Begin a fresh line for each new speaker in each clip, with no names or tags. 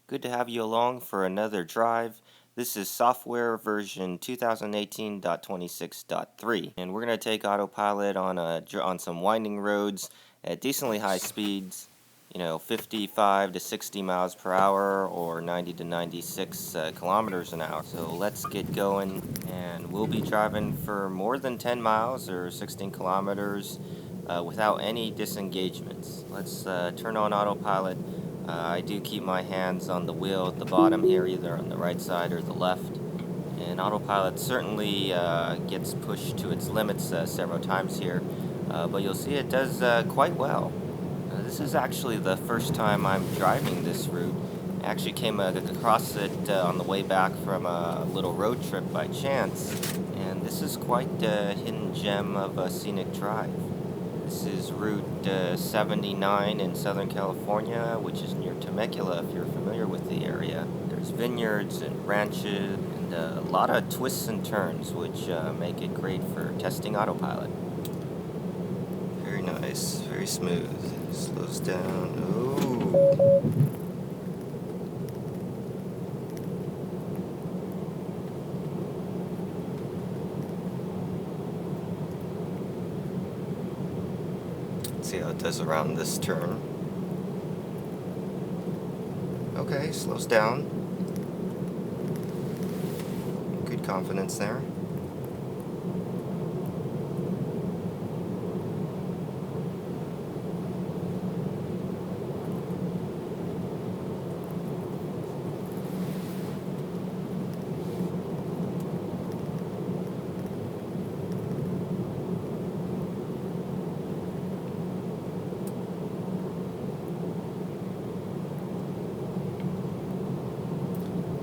Good to have you along for another drive. This is software version 2018.26.3, and we're going to take Autopilot on some winding roads at decently high speeds, 55 to 60 miles per hour or 90 to 96 kilometers an hour. So let's get going, and we'll be driving for more than 10 miles or 16 kilometers without any disengagements. Let's turn on Autopilot. I do keep my hands on the wheel at the bottom here, either on the right side or the left. And Autopilot certainly gets pushed to its limits several times here, but you'll see it does quite well. This is actually the first time I'm driving this route. I actually came across it on the way back from a little road trip by chance, and this is quite a hidden gem of a scenic drive. This is Route 79 in Southern California, which is near Temecula if you're familiar with the area. There's vineyards and ranches and a lot of twists and turns, which make it great for testing Autopilot. Very nice, very smooth. Slows down. Ooh. See how it does around this turn. Okay, slows down. Good confidence there.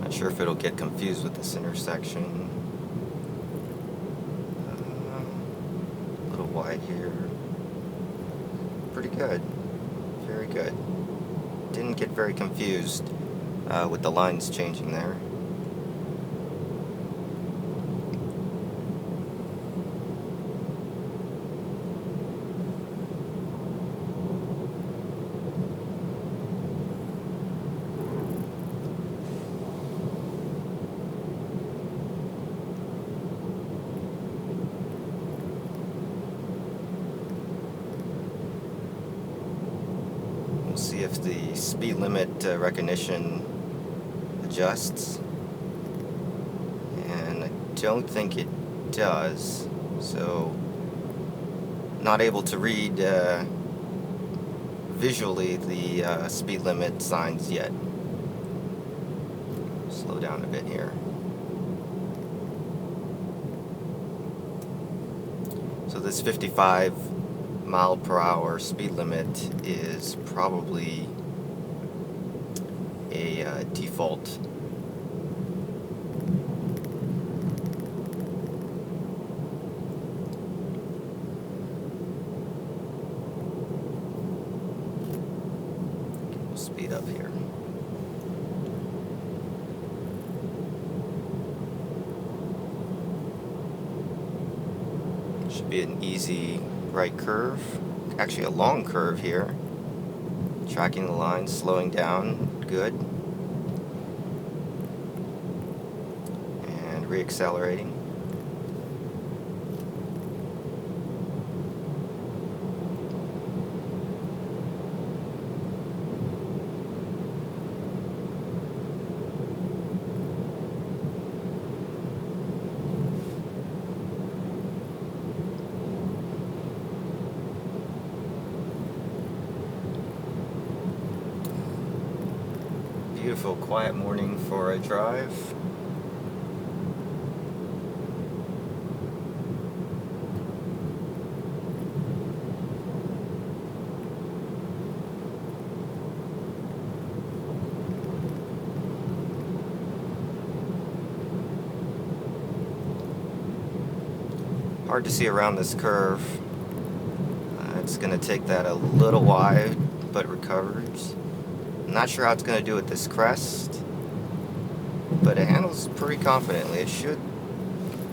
Not sure if it'll get confused with this intersection. A little wide here. Pretty good. Very good. Didn't get very confused with the lines changing there. See if the speed limit recognition adjusts, and I don't think it does, so not able to read visually the speed limit signs yet. Slow down a bit here. So this 55 mile per hour speed limit is probably a default. We'll speed up here. Should be an easy right curve, actually a long curve here, tracking the line, slowing down, good, and reaccelerating. Beautiful, quiet morning for a drive. Hard to see around this curve. It's going to take that a little wide, but recovers. Not sure how it's going to do with this crest, but it handles pretty confidently. It should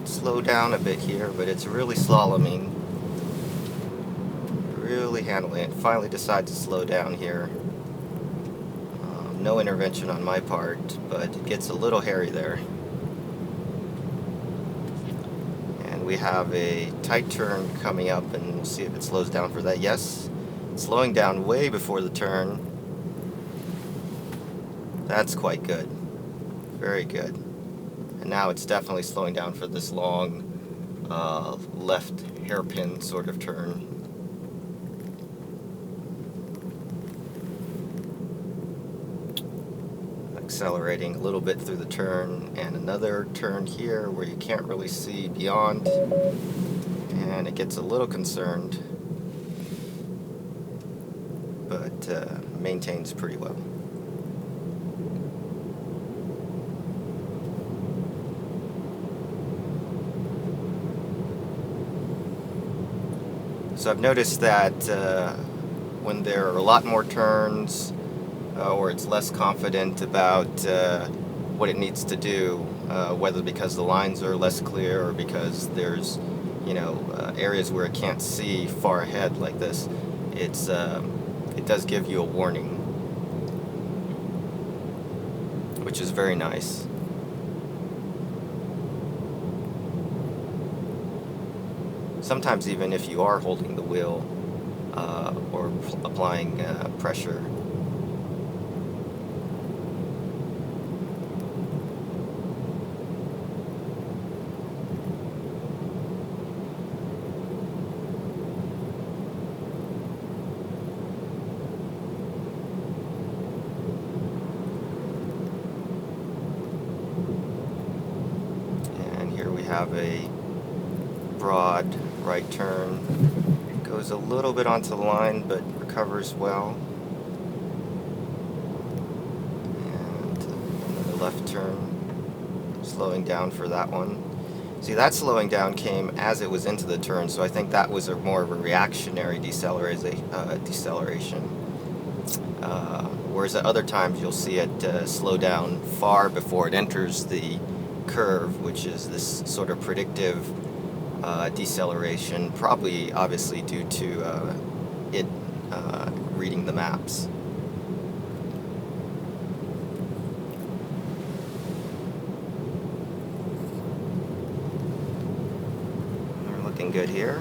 slow down a bit here, but it's really slaloming, really handling it. Finally decides to slow down here. no intervention on my part, but it gets a little hairy there. And we have a tight turn coming up, and we'll see if it slows down for that. Yes, it's slowing down way before the turn. That's quite good. Very good. And now it's definitely slowing down for this long left hairpin sort of turn. Accelerating a little bit through the turn, and another turn here where you can't really see beyond, and it gets a little concerned, but maintains pretty well. So I've noticed that when there are a lot more turns, or it's less confident about what it needs to do, whether because the lines are less clear or because there's, areas where it can't see far ahead like this, it does give you a warning, which is very nice. Sometimes even if you are holding the wheel or applying pressure. And here we have a broad right turn. It goes a little bit onto the line, but recovers well. And another left turn, slowing down for that one. See, that slowing down came as it was into the turn, so I think that was more of a reactionary deceleration. Whereas at other times you'll see it slow down far before it enters the curve, which is this sort of predictive deceleration, probably obviously due to it reading the maps. We're looking good here.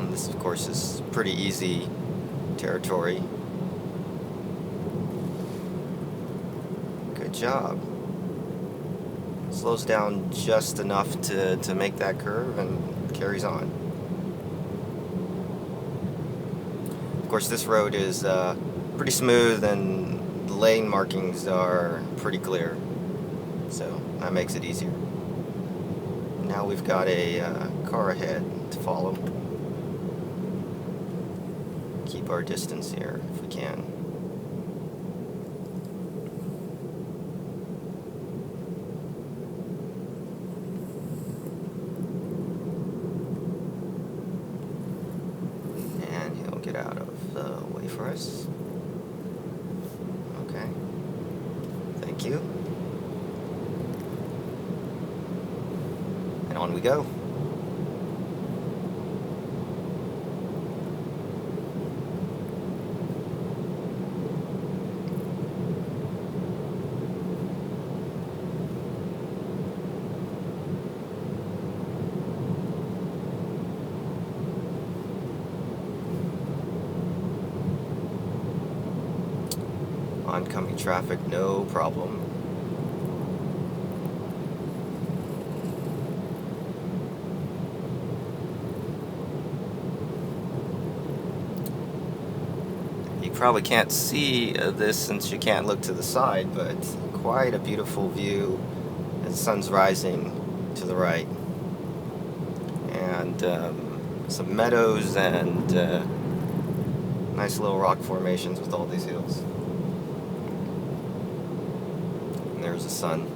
And this, of course, is pretty easy territory. Good job. Slows down just enough to make that curve and carries on. Of course, this road is pretty smooth and the lane markings are pretty clear, so that makes it easier. Now we've got a car ahead to follow. Keep our distance here if we can. Get out of the way for us. Okay. Thank you. And on we go. Oncoming traffic, no problem. You probably can't see this since you can't look to the side, but quite a beautiful view as the sun's rising to the right. And some meadows and nice little rock formations with all these hills. There's the sun.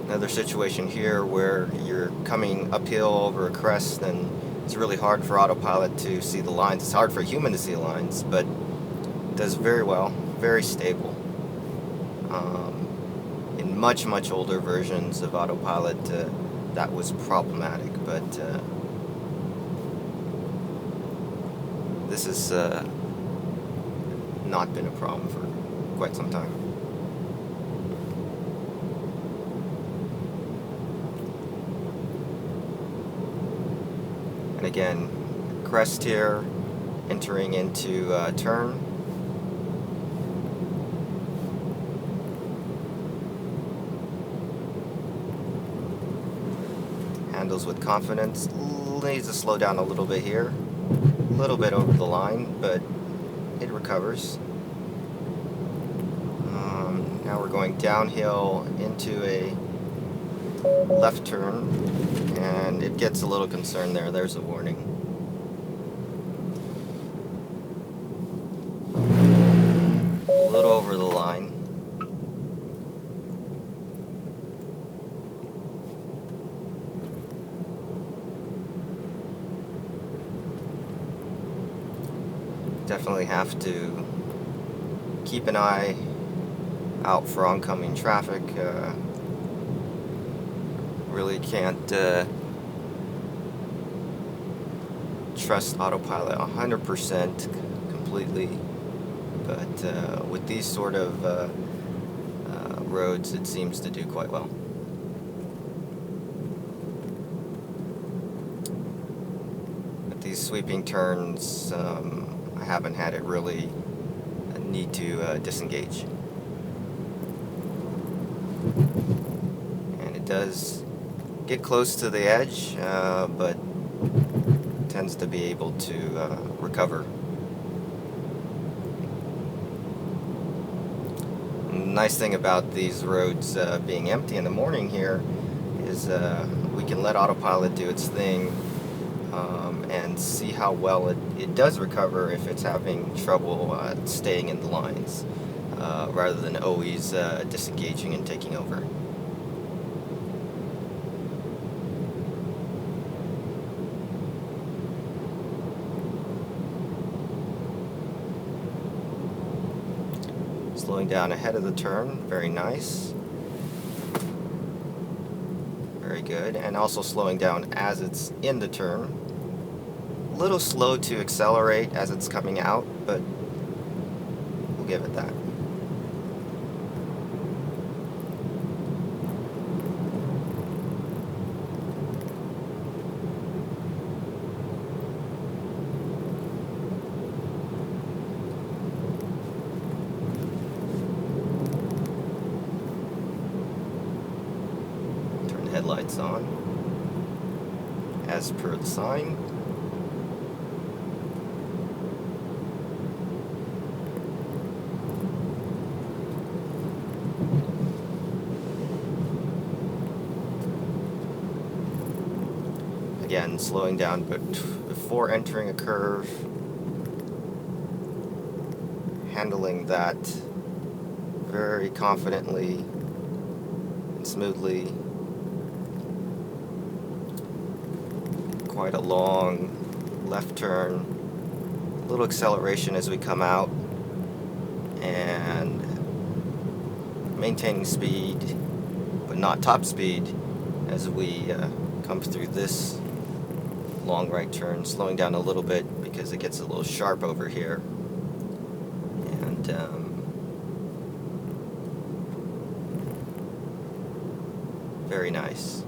Another situation here where you're coming uphill over a crest and it's really hard for Autopilot to see the lines. It's hard for a human to see the lines, but does very well, very stable. In much older versions of Autopilot, that was problematic, but this has not been a problem for quite some time. And again, crest here, entering into turn. Handles with confidence. Needs to slow down a little bit here. A little bit over the line, but it recovers. Now we're going downhill into a left turn, and it gets a little concerned there. There's a warning. A little over the line. Definitely have to keep an eye out for oncoming traffic. Really can't trust Autopilot 100% completely, but with these sort of roads, it seems to do quite well. With these sweeping turns, I haven't had it really need to disengage. And it does get close to the edge, but tends to be able to recover. Nice thing about these roads being empty in the morning here is we can let Autopilot do its thing and see how well it does recover if it's having trouble staying in the lines, rather than always disengaging and taking over. Slowing down ahead of the turn, very nice. Very good. And also slowing down as it's in the turn. A little slow to accelerate as it's coming out, but we'll give it that. Headlights on as per the sign. Again, slowing down but before entering a curve, handling that very confidently and smoothly. Quite a long left turn, a little acceleration as we come out, and maintaining speed, but not top speed, as we come through this long right turn, slowing down a little bit because it gets a little sharp over here, and very nice.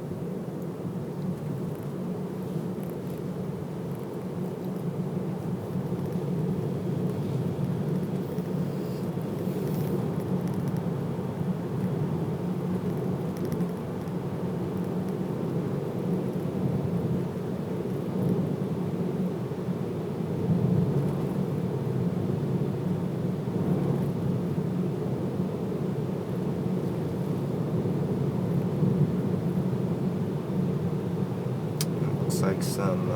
Looks like some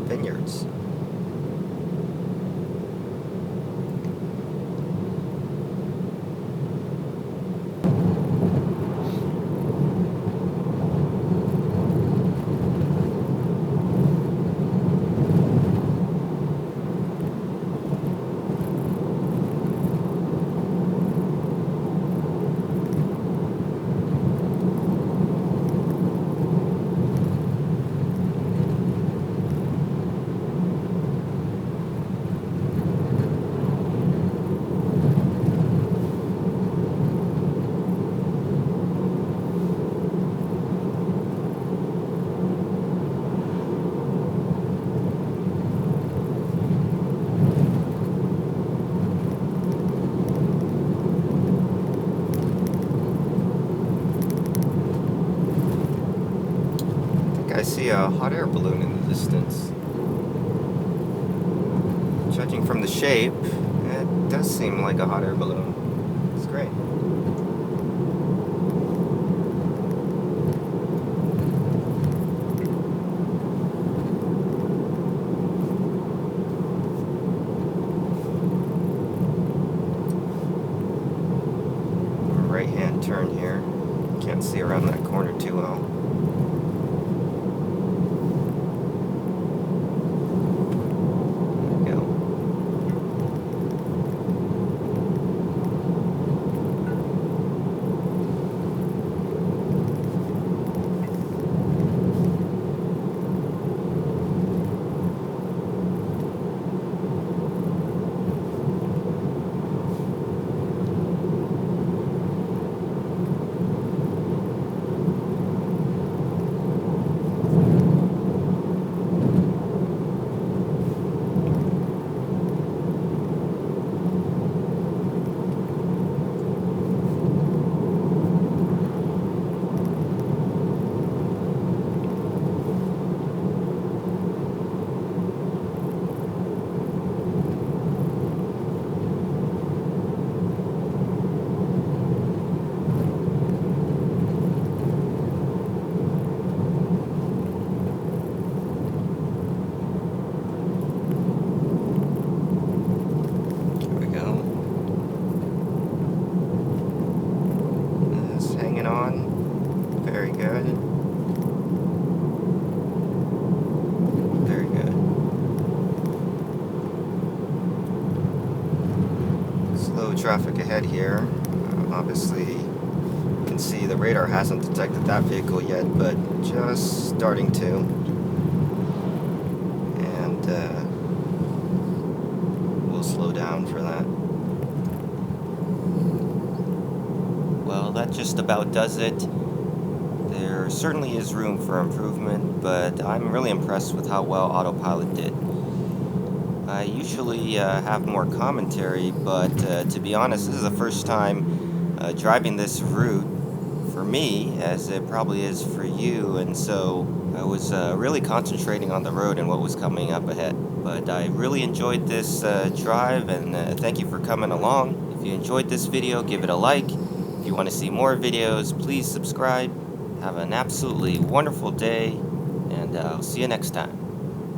vineyards. a hot air balloon in the distance. Judging from the shape, it does seem like a hot air balloon. It's great. Right-hand turn here. Can't see around that corner too well. There we go. On. Very good. Very good. Slow traffic ahead here. Obviously, you can see the radar hasn't detected that vehicle yet, but just starting to. And we'll slow down for that. Well, that just about does it. There certainly is room for improvement, but I'm really impressed with how well Autopilot did. I usually have more commentary, but to be honest, this is the first time driving this route for me, as it probably is for you, and so I was really concentrating on the road and what was coming up ahead. But I really enjoyed this drive, and thank you for coming along. If you enjoyed this video, give it a like. If you want to see more videos, please subscribe. Have an absolutely wonderful day, and I'll see you next time.